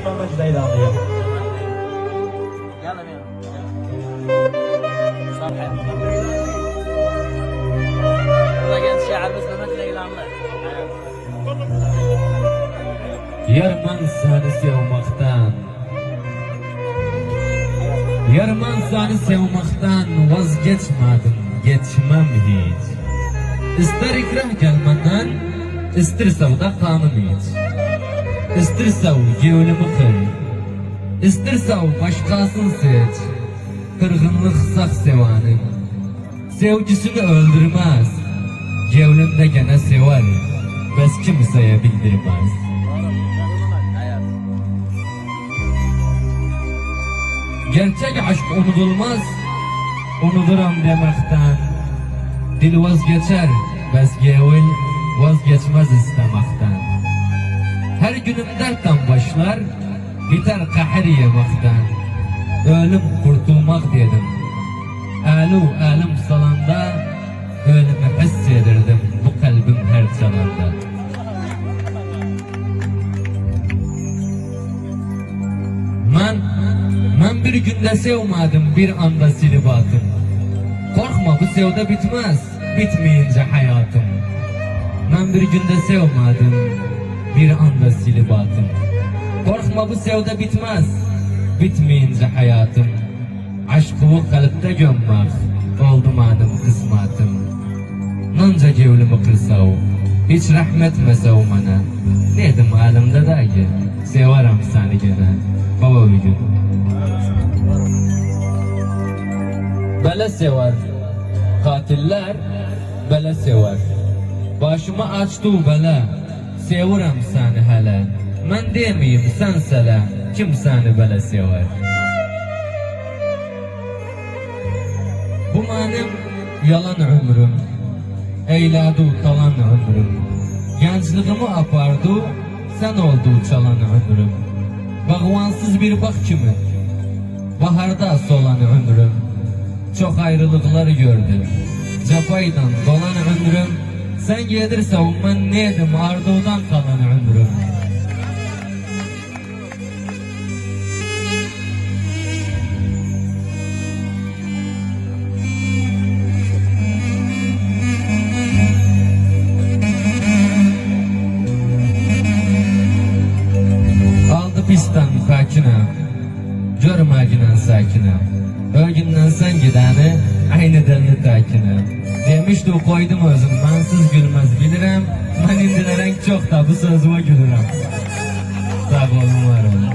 Mehmet Leyla'lıyım. Yanım yanım. Sarham. Burada genç şairimiz Mehmet Leyla'lı. Yarman seni sevmaktan, yarman seni sevmaktan vazgeçmedim, geçmem hiç. İster ikrah gelmenden, istirse da kanım hiç. İstirse yevlimi kır, istirse başkasını seç. Kırgınlık sak sevanim, sevgisini öldürmez. Yevlimde gene sever, bes kimseye bildirmez. Gerçek aşk unutulmaz, unuturam demekten. Dil vazgeçer, bes gevil vazgeçmez istemekten. Her günüm dertten başlar, biter kahir yemekten. Ölüm kurtulmak dedim, elim salanda, ölümü hissedirdim bu kalbim her çalanda. Ben bir günde sevmedim, bir anda silip attım. Korkma, bu sevda bitmez, bitmeyince hayatım. Ben bir günde sevmedim, bir anda silip attım. Korkma, bu sevda bitmez, bitmeyince hayatım. Aşkımı kalpte gömmek oldu benim kısmetim. Nanca gevlimi kırsav, hiç rahmetmese o bana. Dedim elimde dayı, severim seni gene baba bir gün. Bele sever, katiller bele sever. Başıma açtı bele, severim seni hele. Ben demeyeyim sen sele, kim seni bele sever. Bu benim yalan ömrüm, eyledi kalan ömrüm. Gençliğimi apardı, sen oldu çalan ömrüm. Bağvansız bir bak kimi, baharda solan ömrüm. Çok ayrılıklar gördüm, cepaydan dolan ömrüm. Sen gelirsen ben neydim, ardudan kalan ömrüm. Aldı pistan fakine, görmeginen sakine. Ögünden sen gidəni, aynı dəlli takine. Demişdi koydum özüm, bensiz gülmez bilirim. Ben indilərən çok da bu sözüme gülürüm. Sağ olun, var olun.